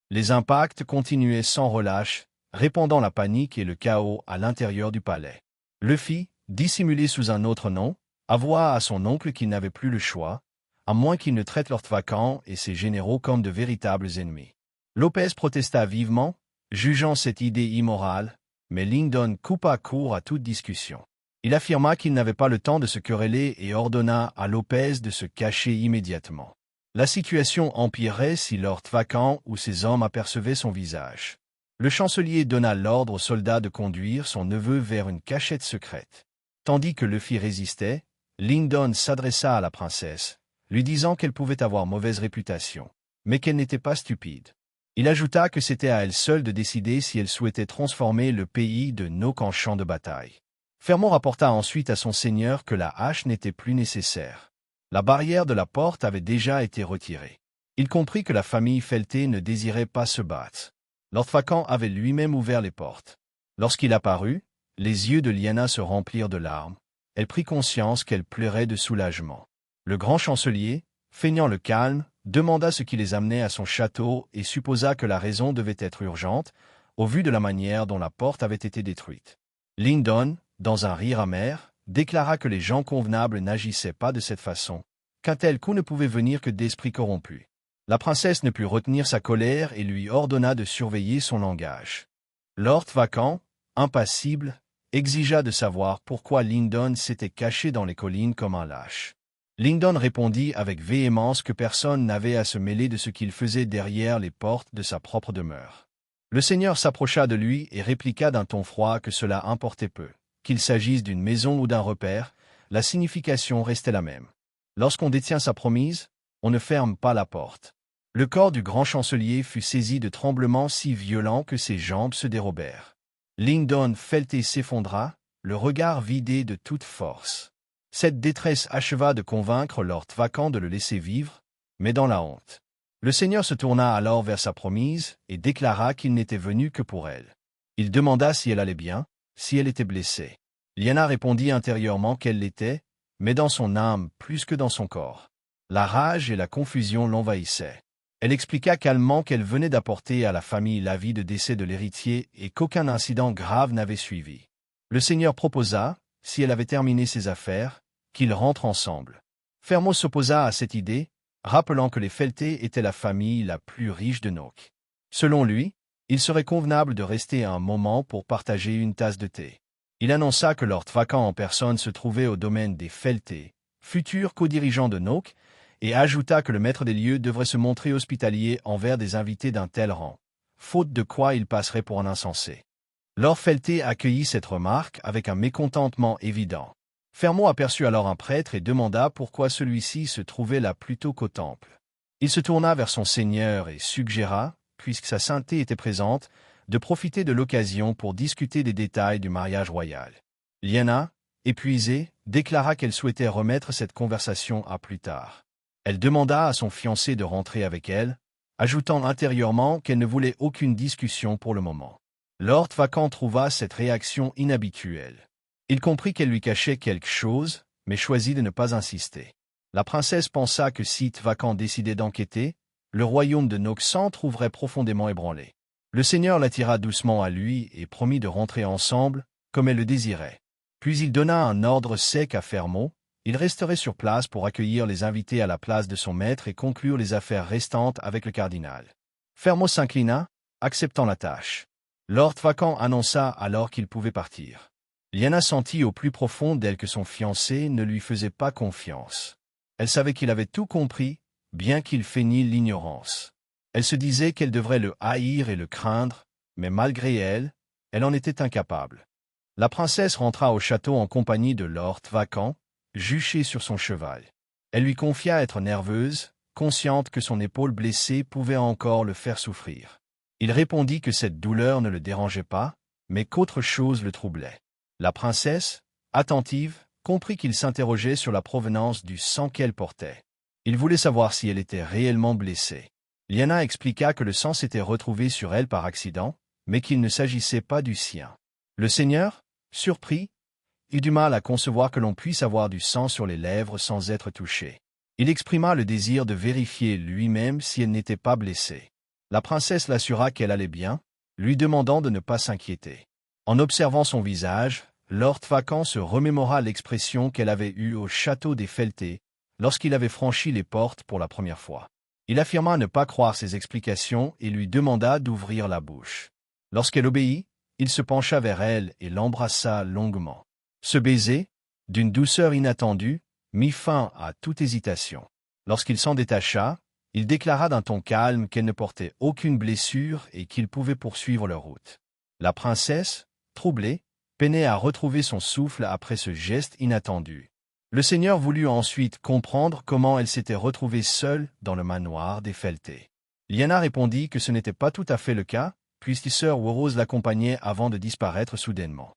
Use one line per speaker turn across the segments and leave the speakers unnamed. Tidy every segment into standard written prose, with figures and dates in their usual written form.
Les impacts continuaient sans relâche, répandant la panique et le chaos à l'intérieur du palais. Luffy, dissimulé sous un autre nom, avoua à son oncle qu'il n'avait plus le choix, à moins qu'il ne traite Lord Vacan et ses généraux comme de véritables ennemis. Lopez protesta vivement, jugeant cette idée immorale, mais Lyndon coupa court à toute discussion. Il affirma qu'il n'avait pas le temps de se quereller et ordonna à Lopez de se cacher immédiatement. La situation empirerait si Lord Vacan ou ses hommes apercevaient son visage. Le chancelier donna l'ordre aux soldats de conduire son neveu vers une cachette secrète. Tandis que Luffy résistait, Lyndon s'adressa à la princesse, lui disant qu'elle pouvait avoir mauvaise réputation, mais qu'elle n'était pas stupide. Il ajouta que c'était à elle seule de décider si elle souhaitait transformer le pays de Noc en champ de bataille. Fermont rapporta ensuite à son seigneur que la hache n'était plus nécessaire. La barrière de la porte avait déjà été retirée. Il comprit que la famille Felté ne désirait pas se battre. Lord Vacan avait lui-même ouvert les portes. Lorsqu'il apparut, les yeux de Lyanna se remplirent de larmes. Elle prit conscience qu'elle pleurait de soulagement. Le grand chancelier, feignant le calme, demanda ce qui les amenait à son château et supposa que la raison devait être urgente, au vu de la manière dont la porte avait été détruite. Lyndon, dans un rire amer, déclara que les gens convenables n'agissaient pas de cette façon, qu'un tel coup ne pouvait venir que d'esprits corrompus. La princesse ne put retenir sa colère et lui ordonna de surveiller son langage. Lord Vacan, impassible, exigea de savoir pourquoi Lyndon s'était caché dans les collines comme un lâche. Lyndon répondit avec véhémence que personne n'avait à se mêler de ce qu'il faisait derrière les portes de sa propre demeure. Le seigneur s'approcha de lui et répliqua d'un ton froid que cela importait peu. Qu'il s'agisse d'une maison ou d'un repère, la signification restait la même. Lorsqu'on détient sa promise, on ne ferme pas la porte. Le corps du grand chancelier fut saisi de tremblements si violents que ses jambes se dérobèrent. Lyndon Felté s'effondra, le regard vidé de toute force. Cette détresse acheva de convaincre Lord Vacan de le laisser vivre, mais dans la honte. Le seigneur se tourna alors vers sa promise et déclara qu'il n'était venu que pour elle. Il demanda si elle allait bien, si elle était blessée. Lyanna répondit intérieurement qu'elle l'était, mais dans son âme plus que dans son corps. La rage et la confusion l'envahissaient. Elle expliqua calmement qu'elle venait d'apporter à la famille l'avis de décès de l'héritier et qu'aucun incident grave n'avait suivi. Le seigneur proposa, si elle avait terminé ses affaires, qu'ils rentrent ensemble. Fermont s'opposa à cette idée, rappelant que les Felté étaient la famille la plus riche de Noc. Selon lui, il serait convenable de rester un moment pour partager une tasse de thé. Il annonça que Lord Vacan en personne se trouvait au domaine des Felté, futurs co-dirigeants de Noc, et ajouta que le maître des lieux devrait se montrer hospitalier envers des invités d'un tel rang, faute de quoi il passerait pour un insensé. Lord Felté accueillit cette remarque avec un mécontentement évident. Fermont aperçut alors un prêtre et demanda pourquoi celui-ci se trouvait là plutôt qu'au temple. Il se tourna vers son seigneur et suggéra, puisque sa sainteté était présente, de profiter de l'occasion pour discuter des détails du mariage royal. Lyanna, épuisée, déclara qu'elle souhaitait remettre cette conversation à plus tard. Elle demanda à son fiancé de rentrer avec elle, ajoutant intérieurement qu'elle ne voulait aucune discussion pour le moment. Lord Vacan trouva cette réaction inhabituelle. Il comprit qu'elle lui cachait quelque chose, mais choisit de ne pas insister. La princesse pensa que si Vacan décidait d'enquêter, le royaume de Noc s'en trouverait profondément ébranlé. Le seigneur l'attira doucement à lui et promit de rentrer ensemble, comme elle le désirait. Puis il donna un ordre sec à Fermont. Il resterait sur place pour accueillir les invités à la place de son maître et conclure les affaires restantes avec le cardinal. Fermont s'inclina, acceptant la tâche. Lord Vacan annonça alors qu'il pouvait partir. Lyanna sentit au plus profond d'elle que son fiancé ne lui faisait pas confiance. Elle savait qu'il avait tout compris, bien qu'il feignît l'ignorance. Elle se disait qu'elle devrait le haïr et le craindre, mais malgré elle, elle en était incapable. La princesse rentra au château en compagnie de Lord Vacan, juché sur son cheval. Elle lui confia être nerveuse, consciente que son épaule blessée pouvait encore le faire souffrir. Il répondit que cette douleur ne le dérangeait pas, mais qu'autre chose le troublait. La princesse, attentive, comprit qu'il s'interrogeait sur la provenance du sang qu'elle portait. Il voulait savoir si elle était réellement blessée. Lyanna expliqua que le sang s'était retrouvé sur elle par accident, mais qu'il ne s'agissait pas du sien. Le seigneur, surpris, eut du mal à concevoir que l'on puisse avoir du sang sur les lèvres sans être touché. Il exprima le désir de vérifier lui-même si elle n'était pas blessée. La princesse l'assura qu'elle allait bien, lui demandant de ne pas s'inquiéter. En observant son visage, Lord Vacan se remémora l'expression qu'elle avait eue au château des Felté, lorsqu'il avait franchi les portes pour la première fois. Il affirma ne pas croire ses explications et lui demanda d'ouvrir la bouche. Lorsqu'elle obéit, il se pencha vers elle et l'embrassa longuement. Ce baiser, d'une douceur inattendue, mit fin à toute hésitation. Lorsqu'il s'en détacha, il déclara d'un ton calme qu'elle ne portait aucune blessure et qu'ils pouvaient poursuivre leur route. La princesse, troublée, peinait à retrouver son souffle après ce geste inattendu. Le seigneur voulut ensuite comprendre comment elle s'était retrouvée seule dans le manoir des Felté. Lyanna répondit que ce n'était pas tout à fait le cas, puisque sœur Worose l'accompagnait avant de disparaître soudainement.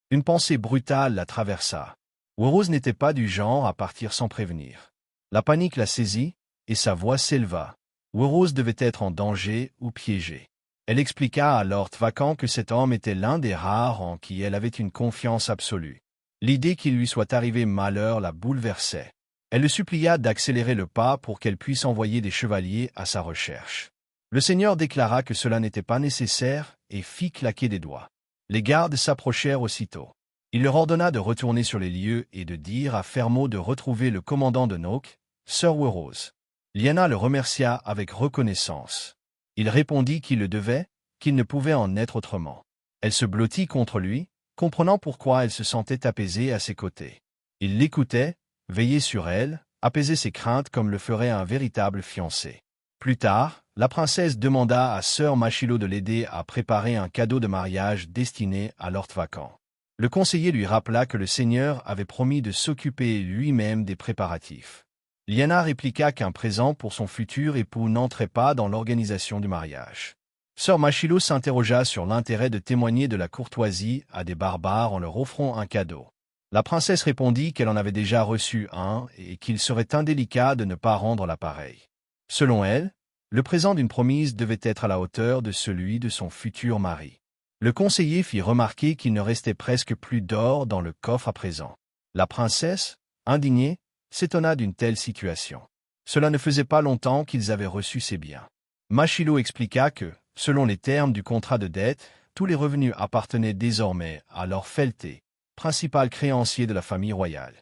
Une pensée brutale la traversa. Worose n'était pas du genre à partir sans prévenir. La panique la saisit, et sa voix s'éleva. Worose devait être en danger ou piégée. Elle expliqua à Lord Vacan que cet homme était l'un des rares en qui elle avait une confiance absolue. L'idée qu'il lui soit arrivé malheur la bouleversait. Elle le supplia d'accélérer le pas pour qu'elle puisse envoyer des chevaliers à sa recherche. Le seigneur déclara que cela n'était pas nécessaire et fit claquer des doigts. Les gardes s'approchèrent aussitôt. Il leur ordonna de retourner sur les lieux et de dire à Fermot de retrouver le commandant de Noc, sœur Worose. Lyanna le remercia avec reconnaissance. Il répondit qu'il le devait, qu'il ne pouvait en être autrement. Elle se blottit contre lui, comprenant pourquoi elle se sentait apaisée à ses côtés. Il l'écoutait, veillait sur elle, apaisait ses craintes comme le ferait un véritable fiancé. Plus tard, la princesse demanda à sœur Machilo de l'aider à préparer un cadeau de mariage destiné à Lord Vacan. Le conseiller lui rappela que le seigneur avait promis de s'occuper lui-même des préparatifs. Lyanna répliqua qu'un présent pour son futur époux n'entrait pas dans l'organisation du mariage. Sœur Machilo s'interrogea sur l'intérêt de témoigner de la courtoisie à des barbares en leur offrant un cadeau. La princesse répondit qu'elle en avait déjà reçu un et qu'il serait indélicat de ne pas rendre l'appareil. Selon elle, le présent d'une promise devait être à la hauteur de celui de son futur mari. Le conseiller fit remarquer qu'il ne restait presque plus d'or dans le coffre à présent. La princesse, indignée, s'étonna d'une telle situation. Cela ne faisait pas longtemps qu'ils avaient reçu ces biens. Machilo expliqua que, selon les termes du contrat de dette, tous les revenus appartenaient désormais à Lord Felté, principal créancier de la famille royale.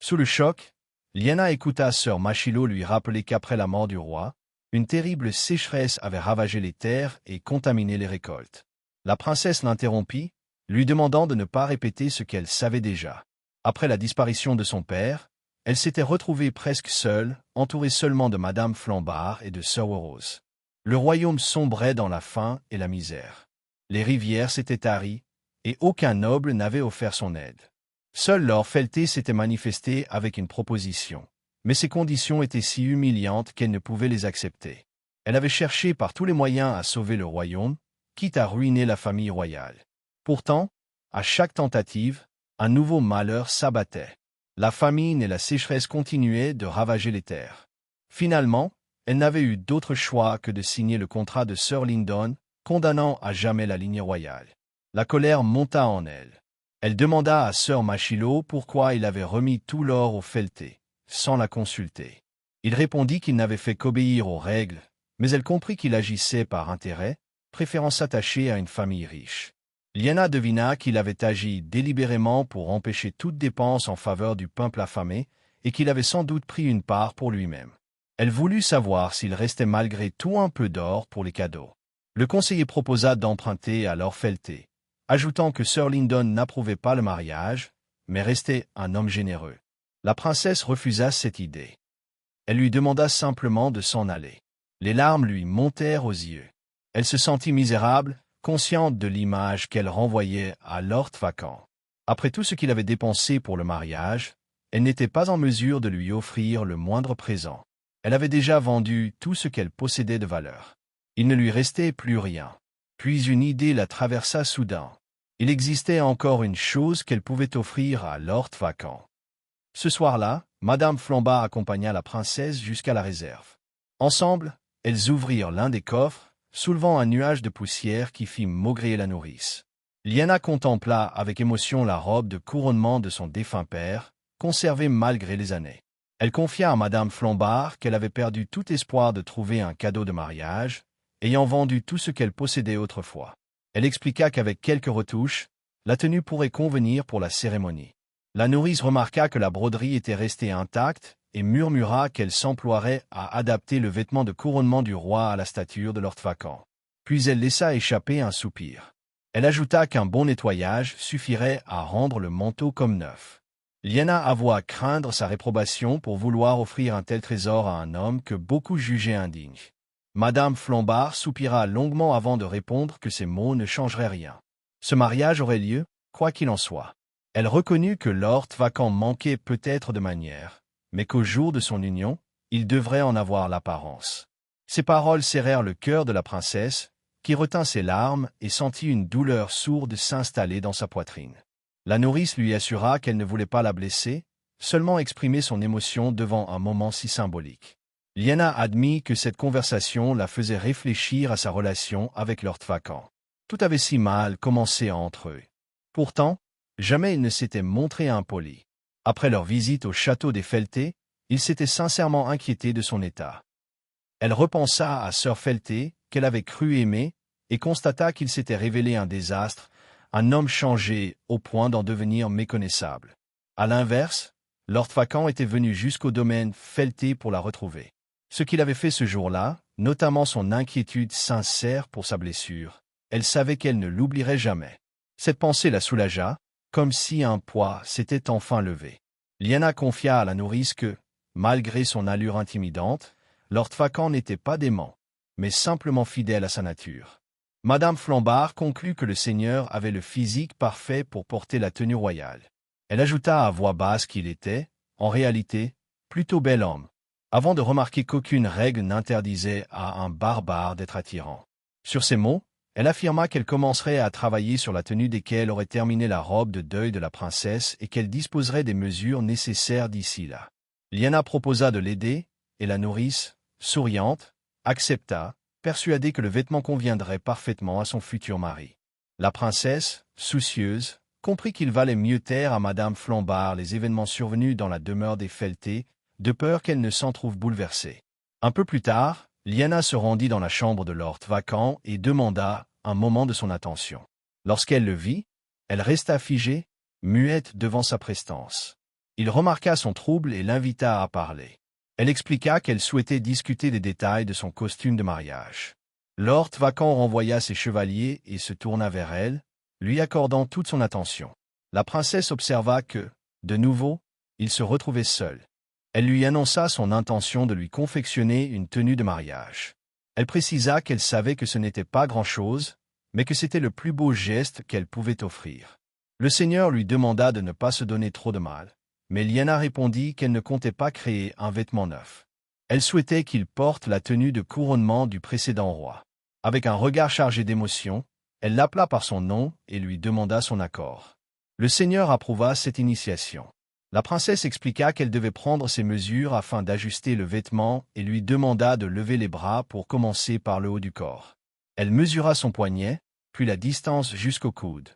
Sous le choc, Lyanna écouta sœur Machilo lui rappeler qu'après la mort du roi, une terrible sécheresse avait ravagé les terres et contaminé les récoltes. La princesse l'interrompit, lui demandant de ne pas répéter ce qu'elle savait déjà. Après la disparition de son père, elle s'était retrouvée presque seule, entourée seulement de Madame Flambard et de sœur Worose. Le royaume sombrait dans la faim et la misère. Les rivières s'étaient taries, et aucun noble n'avait offert son aide. Seul Lord Felté s'était manifesté avec une proposition, mais ses conditions étaient si humiliantes qu'elle ne pouvait les accepter. Elle avait cherché par tous les moyens à sauver le royaume, quitte à ruiner la famille royale. Pourtant, à chaque tentative, un nouveau malheur s'abattait. La famine et la sécheresse continuaient de ravager les terres. Finalement, elle n'avait eu d'autre choix que de signer le contrat de Sir Lyndon, condamnant à jamais la lignée royale. La colère monta en elle. Elle demanda à sœur Machilo pourquoi il avait remis tout l'or au Felté, sans la consulter. Il répondit qu'il n'avait fait qu'obéir aux règles, mais elle comprit qu'il agissait par intérêt, préférant s'attacher à une famille riche. Lyanna devina qu'il avait agi délibérément pour empêcher toute dépense en faveur du peuple affamé et qu'il avait sans doute pris une part pour lui-même. Elle voulut savoir s'il restait malgré tout un peu d'or pour les cadeaux. Le conseiller proposa d'emprunter à Lord Felté, ajoutant que Sir Lyndon n'approuvait pas le mariage, mais restait un homme généreux. La princesse refusa cette idée. Elle lui demanda simplement de s'en aller. Les larmes lui montèrent aux yeux. Elle se sentit misérable, consciente de l'image qu'elle renvoyait à Lord Vacan. Après tout ce qu'il avait dépensé pour le mariage, elle n'était pas en mesure de lui offrir le moindre présent. Elle avait déjà vendu tout ce qu'elle possédait de valeur. Il ne lui restait plus rien. Puis une idée la traversa soudain. Il existait encore une chose qu'elle pouvait offrir à Lord Vacan. Ce soir-là, Madame Flambard accompagna la princesse jusqu'à la réserve. Ensemble, elles ouvrirent l'un des coffres, soulevant un nuage de poussière qui fit maugréer la nourrice. Lyanna contempla avec émotion la robe de couronnement de son défunt père, conservée malgré les années. Elle confia à Madame Flambard qu'elle avait perdu tout espoir de trouver un cadeau de mariage, ayant vendu tout ce qu'elle possédait autrefois. Elle expliqua qu'avec quelques retouches, la tenue pourrait convenir pour la cérémonie. La nourrice remarqua que la broderie était restée intacte et murmura qu'elle s'emploierait à adapter le vêtement de couronnement du roi à la stature de Lord Vacan. Puis elle laissa échapper un soupir. Elle ajouta qu'un bon nettoyage suffirait à rendre le manteau comme neuf. Lyanna avoua craindre sa réprobation pour vouloir offrir un tel trésor à un homme que beaucoup jugeaient indigne. Madame Flambard soupira longuement avant de répondre que ces mots ne changeraient rien. Ce mariage aurait lieu, quoi qu'il en soit. Elle reconnut que Lord Vacan manquait peut-être de manières, mais qu'au jour de son union, il devrait en avoir l'apparence. Ces paroles serrèrent le cœur de la princesse, qui retint ses larmes et sentit une douleur sourde s'installer dans sa poitrine. La nourrice lui assura qu'elle ne voulait pas la blesser, seulement exprimer son émotion devant un moment si symbolique. Lyanna admit que cette conversation la faisait réfléchir à sa relation avec Lord Vacan. Tout avait si mal commencé entre eux. Pourtant, jamais il ne s'était montré impoli. Après leur visite au château des Felté, il s'était sincèrement inquiété de son état. Elle repensa à Sir Felté, qu'elle avait cru aimer, et constata qu'il s'était révélé un désastre, un homme changé au point d'en devenir méconnaissable. À l'inverse, Lord Vacan était venu jusqu'au domaine Felté pour la retrouver. Ce qu'il avait fait ce jour-là, notamment son inquiétude sincère pour sa blessure, elle savait qu'elle ne l'oublierait jamais. Cette pensée la soulagea, comme si un poids s'était enfin levé. Lyanna confia à la nourrice que, malgré son allure intimidante, Lord Vacan n'était pas dément, mais simplement fidèle à sa nature. Madame Flambard conclut que le seigneur avait le physique parfait pour porter la tenue royale. Elle ajouta à voix basse qu'il était, en réalité, plutôt bel homme, avant de remarquer qu'aucune règle n'interdisait à un barbare d'être attirant. Sur ces mots, elle affirma qu'elle commencerait à travailler sur la tenue dès qu'elle aurait terminé la robe de deuil de la princesse et qu'elle disposerait des mesures nécessaires d'ici là. Lyanna proposa de l'aider, et la nourrice, souriante, accepta, persuadée que le vêtement conviendrait parfaitement à son futur mari. La princesse, soucieuse, comprit qu'il valait mieux taire à Madame Flambard les événements survenus dans la demeure des Felté, de peur qu'elle ne s'en trouve bouleversée. Un peu plus tard, Lyanna se rendit dans la chambre de Lord Vacan et demanda un moment de son attention. Lorsqu'elle le vit, elle resta figée, muette devant sa prestance. Il remarqua son trouble et l'invita à parler. Elle expliqua qu'elle souhaitait discuter des détails de son costume de mariage. Lord Vacan renvoya ses chevaliers et se tourna vers elle, lui accordant toute son attention. La princesse observa que, de nouveau, il se retrouvait seul. Elle lui annonça son intention de lui confectionner une tenue de mariage. Elle précisa qu'elle savait que ce n'était pas grand-chose, mais que c'était le plus beau geste qu'elle pouvait offrir. Le seigneur lui demanda de ne pas se donner trop de mal, mais Lyanna répondit qu'elle ne comptait pas créer un vêtement neuf. Elle souhaitait qu'il porte la tenue de couronnement du précédent roi. Avec un regard chargé d'émotion, elle l'appela par son nom et lui demanda son accord. Le seigneur approuva cette initiation. La princesse expliqua qu'elle devait prendre ses mesures afin d'ajuster le vêtement et lui demanda de lever les bras pour commencer par le haut du corps. Elle mesura son poignet, puis la distance jusqu'au coude.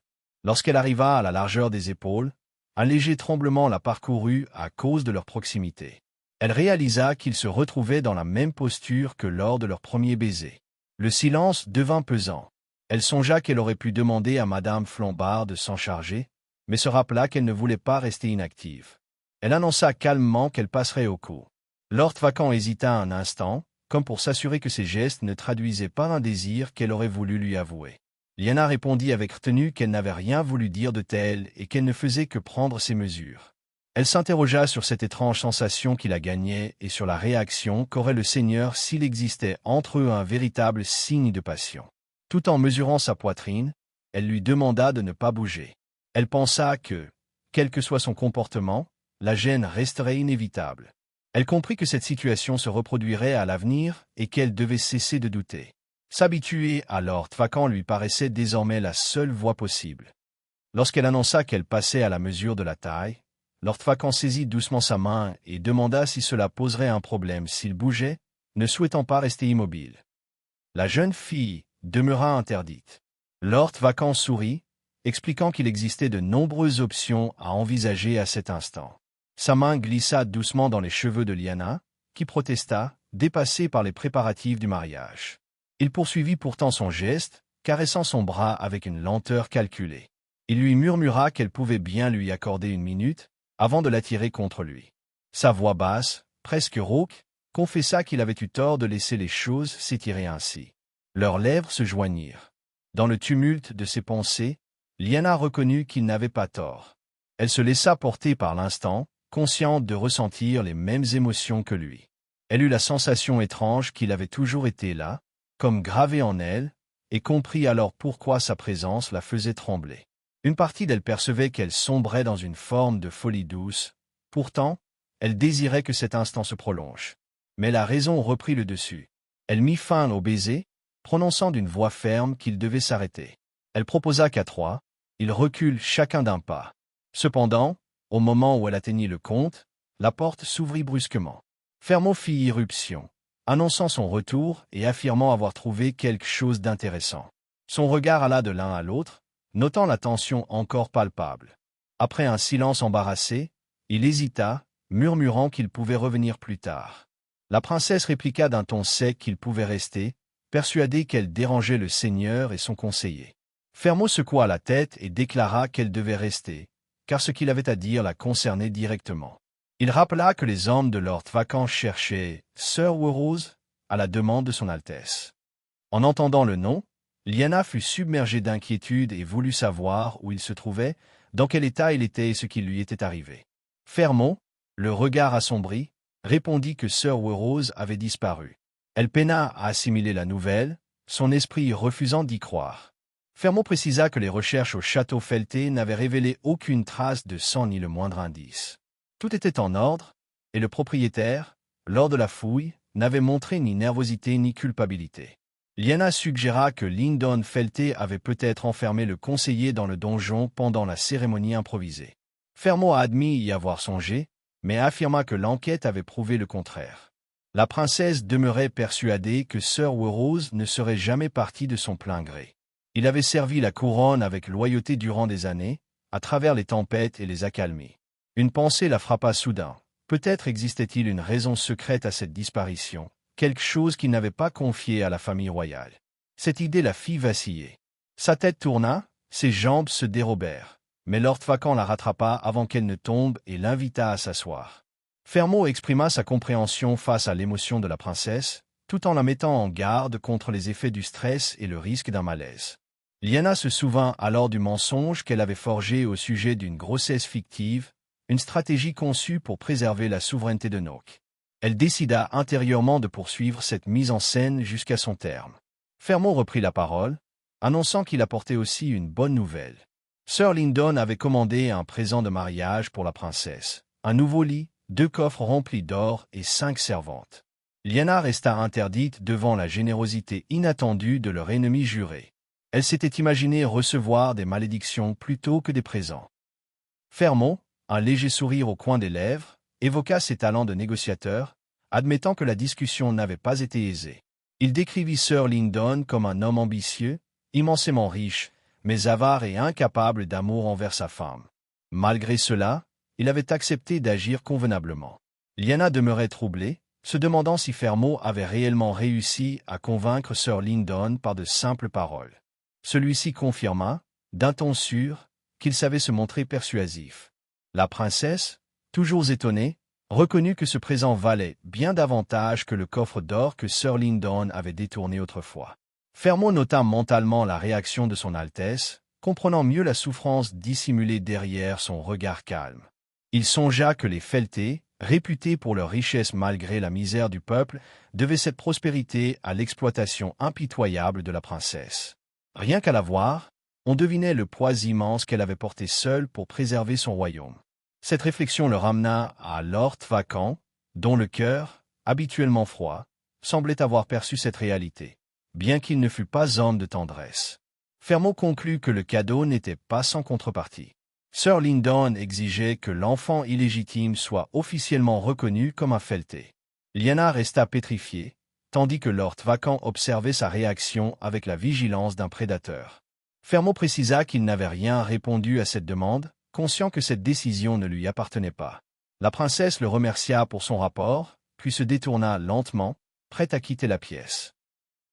Lorsqu'elle arriva à la largeur des épaules, un léger tremblement la parcourut à cause de leur proximité. Elle réalisa qu'ils se retrouvaient dans la même posture que lors de leur premier baiser. Le silence devint pesant. Elle songea qu'elle aurait pu demander à Madame Flambard de s'en charger, mais se rappela qu'elle ne voulait pas rester inactive. Elle annonça calmement qu'elle passerait au coup. Lord Vacan hésita un instant, comme pour s'assurer que ses gestes ne traduisaient pas un désir qu'elle aurait voulu lui avouer. Lyanna répondit avec retenue qu'elle n'avait rien voulu dire de tel et qu'elle ne faisait que prendre ses mesures. Elle s'interrogea sur cette étrange sensation qui la gagnait et sur la réaction qu'aurait le seigneur s'il existait entre eux un véritable signe de passion. Tout en mesurant sa poitrine, elle lui demanda de ne pas bouger. Elle pensa que, quel que soit son comportement, la gêne resterait inévitable. Elle comprit que cette situation se reproduirait à l'avenir et qu'elle devait cesser de douter. S'habituer à Lord Vacan lui paraissait désormais la seule voie possible. Lorsqu'elle annonça qu'elle passait à la mesure de la taille, Lord Vacan saisit doucement sa main et demanda si cela poserait un problème s'il bougeait, ne souhaitant pas rester immobile. La jeune fille demeura interdite. Lord Vacan sourit, expliquant qu'il existait de nombreuses options à envisager à cet instant. Sa main glissa doucement dans les cheveux de Lyanna, qui protesta, dépassée par les préparatifs du mariage. Il poursuivit pourtant son geste, caressant son bras avec une lenteur calculée. Il lui murmura qu'elle pouvait bien lui accorder une minute, avant de l'attirer contre lui. Sa voix basse, presque rauque, confessa qu'il avait eu tort de laisser les choses s'étirer ainsi. Leurs lèvres se joignirent. Dans le tumulte de ses pensées, Lyanna reconnut qu'il n'avait pas tort. Elle se laissa porter par l'instant, consciente de ressentir les mêmes émotions que lui. Elle eut la sensation étrange qu'il avait toujours été là, comme gravé en elle, et comprit alors pourquoi sa présence la faisait trembler. Une partie d'elle percevait qu'elle sombrait dans une forme de folie douce. Pourtant, elle désirait que cet instant se prolonge. Mais la raison reprit le dessus. Elle mit fin au baiser, prononçant d'une voix ferme qu'il devait s'arrêter. Elle proposa qu'à trois, ils reculent chacun d'un pas. Cependant, au moment où elle atteignit le comte, la porte s'ouvrit brusquement. Fermot fit irruption, annonçant son retour et affirmant avoir trouvé quelque chose d'intéressant. Son regard alla de l'un à l'autre, notant la tension encore palpable. Après un silence embarrassé, il hésita, murmurant qu'il pouvait revenir plus tard. La princesse répliqua d'un ton sec qu'il pouvait rester, persuadée qu'elle dérangeait le seigneur et son conseiller. Fermot secoua la tête et déclara qu'elle devait rester, car ce qu'il avait à dire la concernait directement. Il rappela que les hommes de Lord Vacant cherchaient Sir Werrose à la demande de son Altesse. En entendant le nom, Lyanna fut submergée d'inquiétude et voulut savoir où il se trouvait, dans quel état il était et ce qui lui était arrivé. Fermot, le regard assombri, répondit que Sir Werrose avait disparu. Elle peina à assimiler la nouvelle, son esprit refusant d'y croire. Fermot précisa que les recherches au château Felté n'avaient révélé aucune trace de sang ni le moindre indice. Tout était en ordre, et le propriétaire, lors de la fouille, n'avait montré ni nervosité ni culpabilité. Lyanna suggéra que Lyndon Felté avait peut-être enfermé le conseiller dans le donjon pendant la cérémonie improvisée. Fermot admit y avoir songé, mais affirma que l'enquête avait prouvé le contraire. La princesse demeurait persuadée que Sir Werrose ne serait jamais parti de son plein gré. Il avait servi la couronne avec loyauté durant des années, à travers les tempêtes et les accalmies. Une pensée la frappa soudain. Peut-être existait-il une raison secrète à cette disparition, quelque chose qu'il n'avait pas confié à la famille royale. Cette idée la fit vaciller. Sa tête tourna, ses jambes se dérobèrent, mais Lord Vacant la rattrapa avant qu'elle ne tombe et l'invita à s'asseoir. Fermot exprima sa compréhension face à l'émotion de la princesse, tout en la mettant en garde contre les effets du stress et le risque d'un malaise. Lyanna se souvint alors du mensonge qu'elle avait forgé au sujet d'une grossesse fictive, une stratégie conçue pour préserver la souveraineté de Noc. Elle décida intérieurement de poursuivre cette mise en scène jusqu'à son terme. Fermot reprit la parole, annonçant qu'il apportait aussi une bonne nouvelle. Sir Lyndon avait commandé un présent de mariage pour la princesse, un nouveau lit, 2 coffres remplis d'or et 5 servantes. Lyanna resta interdite devant la générosité inattendue de leur ennemi juré. Elle s'était imaginée recevoir des malédictions plutôt que des présents. Fermot, un léger sourire au coin des lèvres, évoqua ses talents de négociateur, admettant que la discussion n'avait pas été aisée. Il décrivit Sir Lyndon comme un homme ambitieux, immensément riche, mais avare et incapable d'amour envers sa femme. Malgré cela, il avait accepté d'agir convenablement. Lyanna demeurait troublée, se demandant si Fermot avait réellement réussi à convaincre Sir Lyndon par de simples paroles. Celui-ci confirma, d'un ton sûr, qu'il savait se montrer persuasif. La princesse, toujours étonnée, reconnut que ce présent valait bien davantage que le coffre d'or que Sir Lyndon avait détourné autrefois. Fermot nota mentalement la réaction de son Altesse, comprenant mieux la souffrance dissimulée derrière son regard calme. Il songea que les Felté, réputés pour leur richesse malgré la misère du peuple, devaient cette prospérité à l'exploitation impitoyable de la princesse. Rien qu'à la voir, on devinait le poids immense qu'elle avait porté seule pour préserver son royaume. Cette réflexion le ramena à Lord Vacant, dont le cœur, habituellement froid, semblait avoir perçu cette réalité, bien qu'il ne fût pas homme de tendresse. Fermot conclut que le cadeau n'était pas sans contrepartie. Sir Lyndon exigeait que l'enfant illégitime soit officiellement reconnu comme un Felté. Lyanna resta pétrifiée, tandis que Lord Vacant observait sa réaction avec la vigilance d'un prédateur. Fermot précisa qu'il n'avait rien répondu à cette demande, conscient que cette décision ne lui appartenait pas. La princesse le remercia pour son rapport, puis se détourna lentement, prête à quitter la pièce.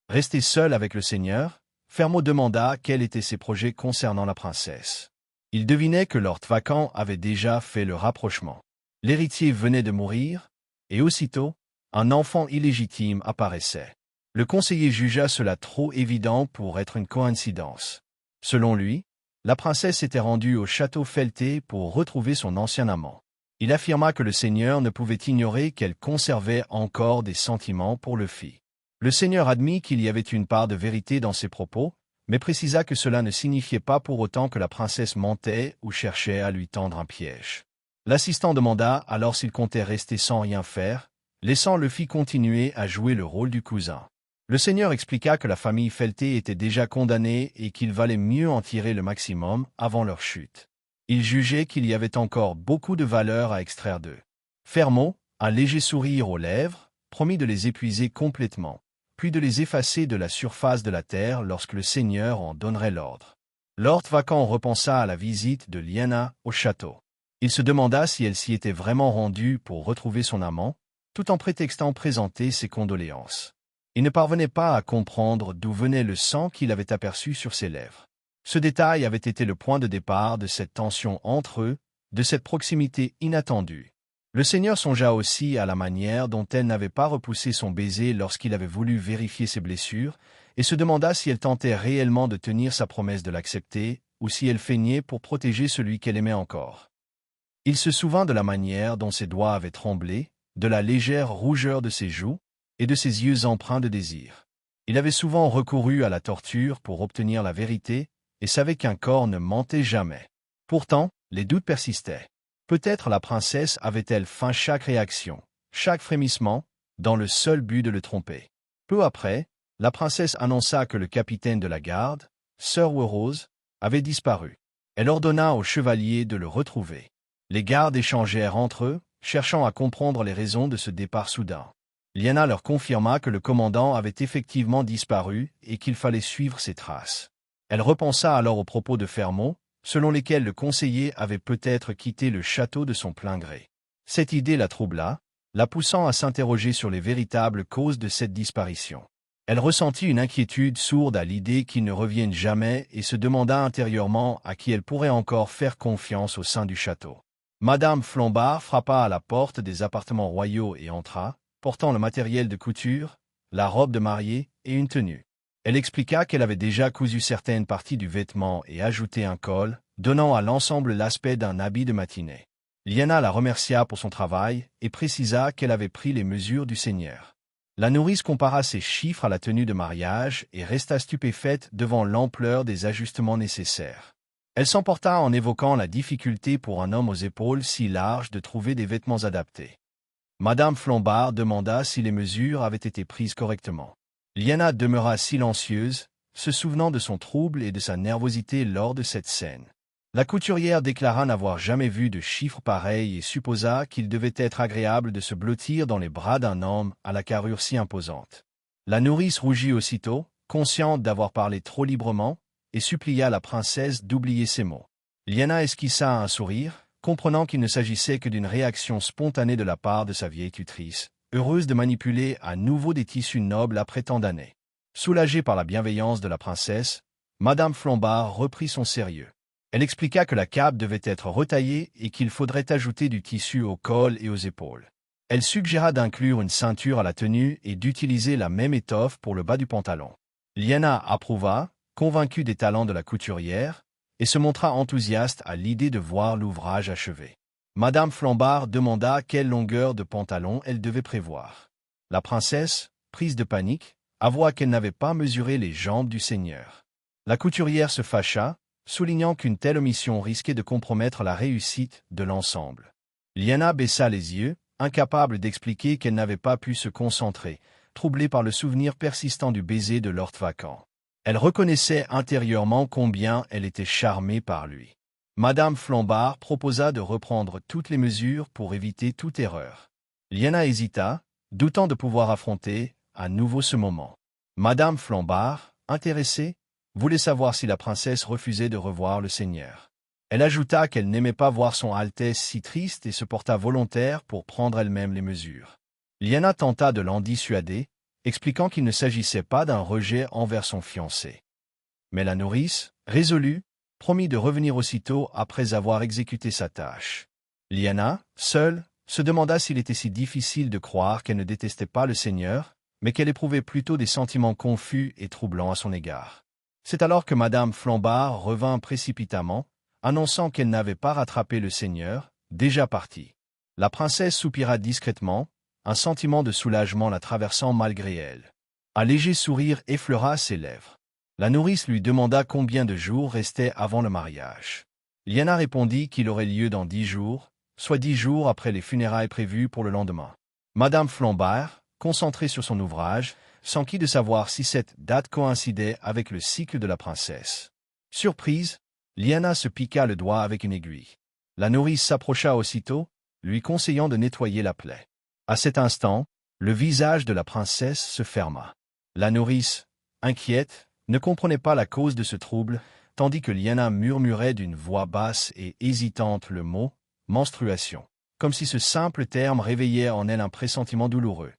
Resté seul avec le seigneur, Fermot demanda quels étaient ses projets concernant la princesse. Il devinait que Lord Vacan avait déjà fait le rapprochement. L'héritier venait de mourir, et aussitôt, un enfant illégitime apparaissait. Le conseiller jugea cela trop évident pour être une coïncidence. Selon lui, la princesse s'était rendue au château Felté pour retrouver son ancien amant. Il affirma que le seigneur ne pouvait ignorer qu'elle conservait encore des sentiments pour le fils. Le seigneur admit qu'il y avait une part de vérité dans ses propos, mais précisa que cela ne signifiait pas pour autant que la princesse mentait ou cherchait à lui tendre un piège. L'assistant demanda alors s'il comptait rester sans rien faire, laissant le fils continuer à jouer le rôle du cousin. Le seigneur expliqua que la famille Felté était déjà condamnée et qu'il valait mieux en tirer le maximum avant leur chute. Il jugeait qu'il y avait encore beaucoup de valeur à extraire d'eux. Fermot, un léger sourire aux lèvres, promit de les épuiser complètement, puis de les effacer de la surface de la terre lorsque le seigneur en donnerait l'ordre. Lord Vacan repensa à la visite de Lyanna au château. Il se demanda si elle s'y était vraiment rendue pour retrouver son amant, tout en prétextant présenter ses condoléances. Il ne parvenait pas à comprendre d'où venait le sang qu'il avait aperçu sur ses lèvres. Ce détail avait été le point de départ de cette tension entre eux, de cette proximité inattendue. Le seigneur songea aussi à la manière dont elle n'avait pas repoussé son baiser lorsqu'il avait voulu vérifier ses blessures, et se demanda si elle tentait réellement de tenir sa promesse de l'accepter, ou si elle feignait pour protéger celui qu'elle aimait encore. Il se souvint de la manière dont ses doigts avaient tremblé, de la légère rougeur de ses joues, et de ses yeux empreints de désir. Il avait souvent recouru à la torture pour obtenir la vérité, et savait qu'un corps ne mentait jamais. Pourtant, les doutes persistaient. Peut-être la princesse avait-elle feint chaque réaction, chaque frémissement, dans le seul but de le tromper. Peu après, la princesse annonça que le capitaine de la garde, Sir Werrose, avait disparu. Elle ordonna aux chevaliers de le retrouver. Les gardes échangèrent entre eux, cherchant à comprendre les raisons de ce départ soudain. Lyanna leur confirma que le commandant avait effectivement disparu et qu'il fallait suivre ses traces. Elle repensa alors aux propos de Fermot, selon lesquels le conseiller avait peut-être quitté le château de son plein gré. Cette idée la troubla, la poussant à s'interroger sur les véritables causes de cette disparition. Elle ressentit une inquiétude sourde à l'idée qu'il ne revienne jamais et se demanda intérieurement à qui elle pourrait encore faire confiance au sein du château. Madame Flambard frappa à la porte des appartements royaux et entra, portant le matériel de couture, la robe de mariée et une tenue. Elle expliqua qu'elle avait déjà cousu certaines parties du vêtement et ajouté un col, donnant à l'ensemble l'aspect d'un habit de matinée. Lyanna la remercia pour son travail et précisa qu'elle avait pris les mesures du seigneur. La nourrice compara ces chiffres à la tenue de mariage et resta stupéfaite devant l'ampleur des ajustements nécessaires. Elle s'emporta en évoquant la difficulté pour un homme aux épaules si larges de trouver des vêtements adaptés. Madame Flambard demanda si les mesures avaient été prises correctement. Lyanna demeura silencieuse, se souvenant de son trouble et de sa nervosité lors de cette scène. La couturière déclara n'avoir jamais vu de chiffres pareils et supposa qu'il devait être agréable de se blottir dans les bras d'un homme à la carrure si imposante. La nourrice rougit aussitôt, consciente d'avoir parlé trop librement, et supplia la princesse d'oublier ces mots. Lyanna esquissa un sourire, comprenant qu'il ne s'agissait que d'une réaction spontanée de la part de sa vieille tutrice, heureuse de manipuler à nouveau des tissus nobles après tant d'années. Soulagée par la bienveillance de la princesse, Madame Flambard reprit son sérieux. Elle expliqua que la cape devait être retaillée et qu'il faudrait ajouter du tissu au col et aux épaules. Elle suggéra d'inclure une ceinture à la tenue et d'utiliser la même étoffe pour le bas du pantalon. Lyanna approuva, convaincue des talents de la couturière, et se montra enthousiaste à l'idée de voir l'ouvrage achevé. Madame Flambard demanda quelle longueur de pantalon elle devait prévoir. La princesse, prise de panique, avoua qu'elle n'avait pas mesuré les jambes du seigneur. La couturière se fâcha, soulignant qu'une telle omission risquait de compromettre la réussite de l'ensemble. Lyanna baissa les yeux, incapable d'expliquer qu'elle n'avait pas pu se concentrer, troublée par le souvenir persistant du baiser de Lord Vacan. Elle reconnaissait intérieurement combien elle était charmée par lui. Madame Flambard proposa de reprendre toutes les mesures pour éviter toute erreur. Lyanna hésita, doutant de pouvoir affronter à nouveau ce moment. Madame Flambard, intéressée, voulait savoir si la princesse refusait de revoir le seigneur. Elle ajouta qu'elle n'aimait pas voir son Altesse si triste et se porta volontaire pour prendre elle-même les mesures. Lyanna tenta de l'en dissuader, expliquant qu'il ne s'agissait pas d'un rejet envers son fiancé. Mais la nourrice, résolue, promit de revenir aussitôt après avoir exécuté sa tâche. Lyanna, seule, se demanda s'il était si difficile de croire qu'elle ne détestait pas le Seigneur, mais qu'elle éprouvait plutôt des sentiments confus et troublants à son égard. C'est alors que Madame Flambard revint précipitamment, annonçant qu'elle n'avait pas rattrapé le Seigneur, déjà parti. La princesse soupira discrètement, un sentiment de soulagement la traversant malgré elle. Un léger sourire effleura ses lèvres. La nourrice lui demanda combien de jours restaient avant le mariage. Lyanna répondit qu'il aurait lieu dans 10 jours, soit 10 jours après les funérailles prévues pour le lendemain. Madame Flambard, concentrée sur son ouvrage, s'enquit de savoir si cette date coïncidait avec le cycle de la princesse. Surprise, Lyanna se piqua le doigt avec une aiguille. La nourrice s'approcha aussitôt, lui conseillant de nettoyer la plaie. À cet instant, le visage de la princesse se ferma. La nourrice, inquiète, ne comprenait pas la cause de ce trouble, tandis que Lyanna murmurait d'une voix basse et hésitante le mot « menstruation », comme si ce simple terme réveillait en elle un pressentiment douloureux.